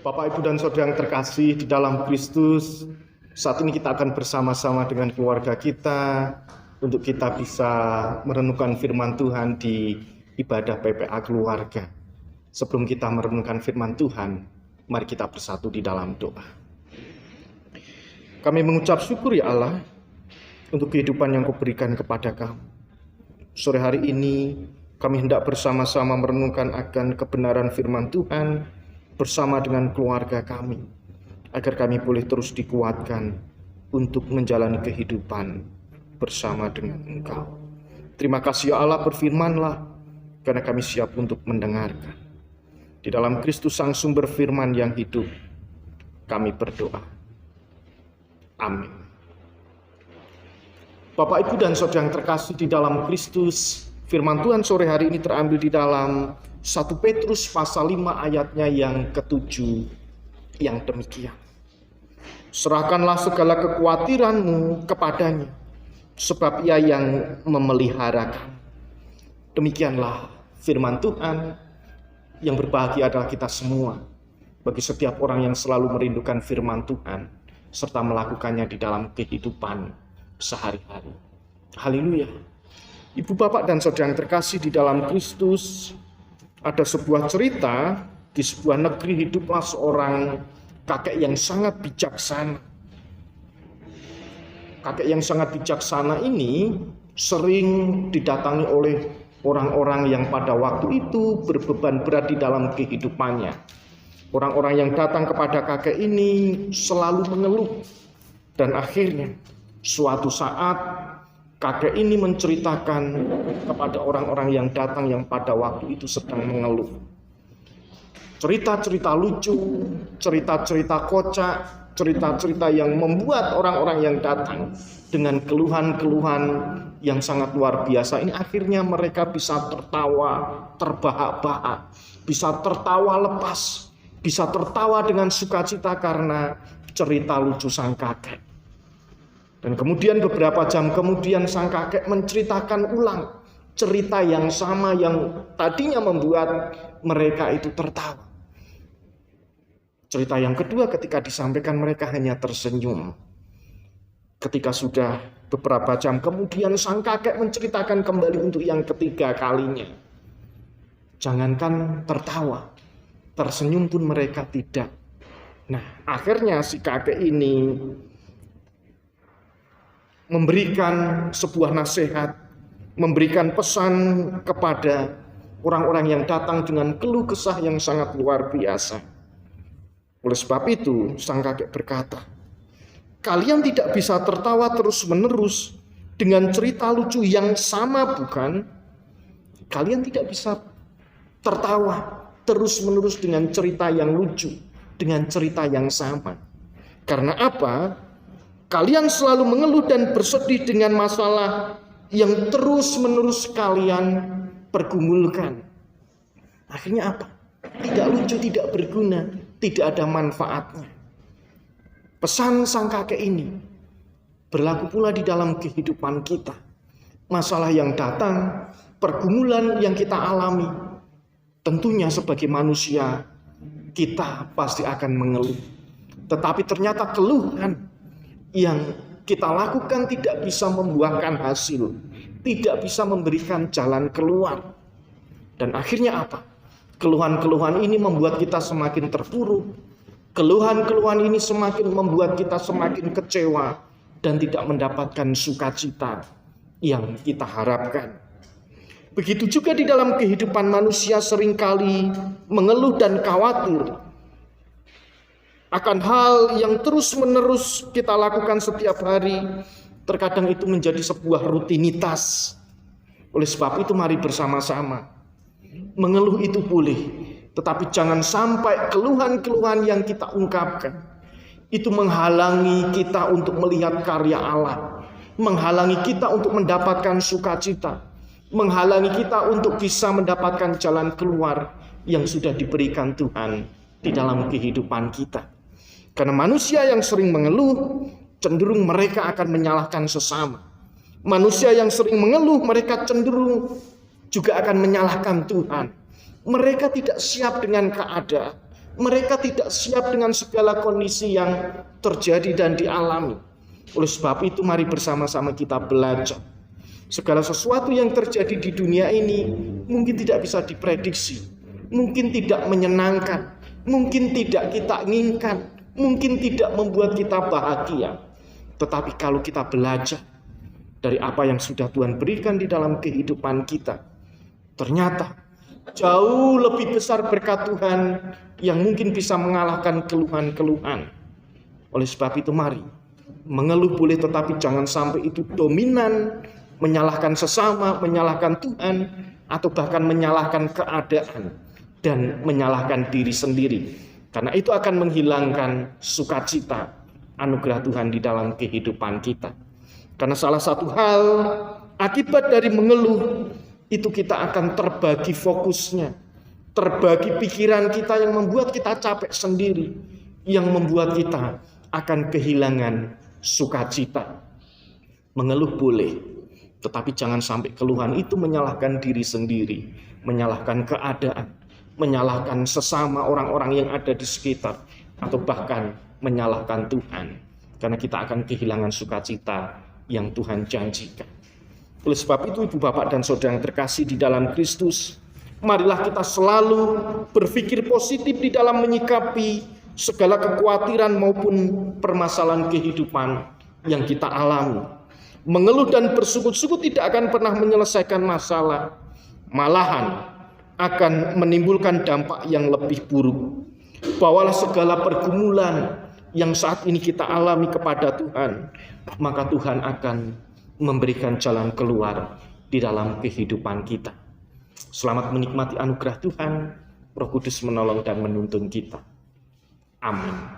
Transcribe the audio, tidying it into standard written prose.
Bapak, Ibu, dan Saudara yang terkasih di dalam Kristus, saat ini kita akan bersama-sama dengan keluarga kita untuk kita bisa merenungkan firman Tuhan di ibadah PPA keluarga. Sebelum kita merenungkan firman Tuhan, mari kita bersatu di dalam doa. Kami mengucap syukur ya Allah untuk kehidupan yang Kau berikan kepada kami. Sore hari ini kami hendak bersama-sama merenungkan akan kebenaran firman Tuhan bersama dengan keluarga kami, agar kami boleh terus dikuatkan untuk menjalani kehidupan bersama dengan Engkau. Terima kasih ya Allah, berfirmanlah, karena kami siap untuk mendengarkan. Di dalam Kristus Sang Sumber Firman yang hidup, kami berdoa. Amin. Bapak, Ibu, dan Saudara yang terkasih di dalam Kristus, firman Tuhan sore hari ini terambil di dalam 1 Petrus pasal 5 ayatnya yang ke-7 yang demikian. Serahkanlah segala kekhawatiranmu kepadanya, sebab Ia yang memeliharakan. Demikianlah firman Tuhan. Yang berbahagia adalah kita semua, bagi setiap orang yang selalu merindukan firman Tuhan serta melakukannya di dalam kehidupan sehari-hari. Haleluya. Ibu, bapak, dan saudara yang terkasih di dalam Kristus, ada sebuah cerita di sebuah negeri hiduplah seorang kakek yang sangat bijaksana. Kakek yang sangat bijaksana ini sering didatangi oleh orang-orang yang pada waktu itu berbeban berat di dalam kehidupannya. Orang-orang yang datang kepada kakek ini selalu mengeluh. Dan akhirnya suatu saat kakek ini menceritakan kepada orang-orang yang datang yang pada waktu itu sedang mengeluh. Cerita-cerita lucu, cerita-cerita kocak, cerita-cerita yang membuat orang-orang yang datang dengan keluhan-keluhan yang sangat luar biasa ini akhirnya mereka bisa tertawa terbahak-bahak, bisa tertawa lepas, bisa tertawa dengan sukacita karena cerita lucu sang kakek. Dan kemudian beberapa jam kemudian sang kakek menceritakan ulang cerita yang sama yang tadinya membuat mereka itu tertawa. Cerita yang kedua ketika disampaikan mereka hanya tersenyum. Ketika sudah beberapa jam kemudian sang kakek menceritakan kembali untuk yang ketiga kalinya. Jangankan tertawa, tersenyum pun mereka tidak. Nah, akhirnya si kakek ini memberikan sebuah nasihat, memberikan pesan kepada orang-orang yang datang dengan keluh kesah yang sangat luar biasa. Oleh sebab itu, sang kakek berkata, kalian tidak bisa tertawa terus-menerus dengan cerita lucu yang sama, bukan? Kalian tidak bisa tertawa terus-menerus dengan cerita yang lucu, dengan cerita yang sama. Karena apa? Kalian selalu mengeluh dan bersedih dengan masalah yang terus-menerus kalian pergumulkan. Akhirnya apa? Tidak lucu, tidak berguna, tidak ada manfaatnya. Pesan sang kakek ini berlaku pula di dalam kehidupan kita. Masalah yang datang, pergumulan yang kita alami, tentunya sebagai manusia kita pasti akan mengeluh. Tetapi ternyata keluhan yang kita lakukan tidak bisa membuahkan hasil, tidak bisa memberikan jalan keluar. Dan akhirnya apa? Keluhan-keluhan ini membuat kita semakin terpuruk. Keluhan-keluhan ini semakin membuat kita semakin kecewa dan tidak mendapatkan sukacita yang kita harapkan. Begitu juga di dalam kehidupan manusia seringkali mengeluh dan khawatir akan hal yang terus-menerus kita lakukan setiap hari. Terkadang itu menjadi sebuah rutinitas. Oleh sebab itu mari bersama-sama. Mengeluh itu boleh, tetapi jangan sampai keluhan-keluhan yang kita ungkapkan itu menghalangi kita untuk melihat karya Allah, menghalangi kita untuk mendapatkan sukacita, menghalangi kita untuk bisa mendapatkan jalan keluar yang sudah diberikan Tuhan di dalam kehidupan kita. Karena manusia yang sering mengeluh, cenderung mereka akan menyalahkan sesama. Manusia yang sering mengeluh, mereka cenderung juga akan menyalahkan Tuhan. Mereka tidak siap dengan keadaan. Mereka tidak siap dengan segala kondisi yang terjadi dan dialami. Oleh sebab itu mari bersama-sama kita belajar. Segala sesuatu yang terjadi di dunia ini mungkin tidak bisa diprediksi, mungkin tidak menyenangkan, mungkin tidak kita inginkan, mungkin tidak membuat kita bahagia. Tetapi kalau kita belajar dari apa yang sudah Tuhan berikan di dalam kehidupan kita, ternyata jauh lebih besar berkat Tuhan yang mungkin bisa mengalahkan keluhan-keluhan. Oleh sebab itu mari, mengeluh boleh tetapi jangan sampai itu dominan, menyalahkan sesama, menyalahkan Tuhan, atau bahkan menyalahkan keadaan dan menyalahkan diri sendiri. Karena itu akan menghilangkan sukacita anugerah Tuhan di dalam kehidupan kita. Karena salah satu hal akibat dari mengeluh itu kita akan terbagi fokusnya, terbagi pikiran kita yang membuat kita capek sendiri, yang membuat kita akan kehilangan sukacita. Mengeluh boleh, tetapi jangan sampai keluhan itu menyalahkan diri sendiri, menyalahkan keadaan, menyalahkan sesama orang-orang yang ada di sekitar, atau bahkan menyalahkan Tuhan. Karena kita akan kehilangan sukacita yang Tuhan janjikan. Oleh sebab itu ibu bapak dan saudara yang terkasih di dalam Kristus, marilah kita selalu berpikir positif di dalam menyikapi segala kekhawatiran maupun permasalahan kehidupan yang kita alami. Mengeluh dan bersukut-sukut tidak akan pernah menyelesaikan masalah, malahan akan menimbulkan dampak yang lebih buruk. Bawalah segala pergumulan yang saat ini kita alami kepada Tuhan, maka Tuhan akan memberikan jalan keluar di dalam kehidupan kita. Selamat menikmati anugerah Tuhan. Roh Kudus menolong dan menuntun kita. Amin.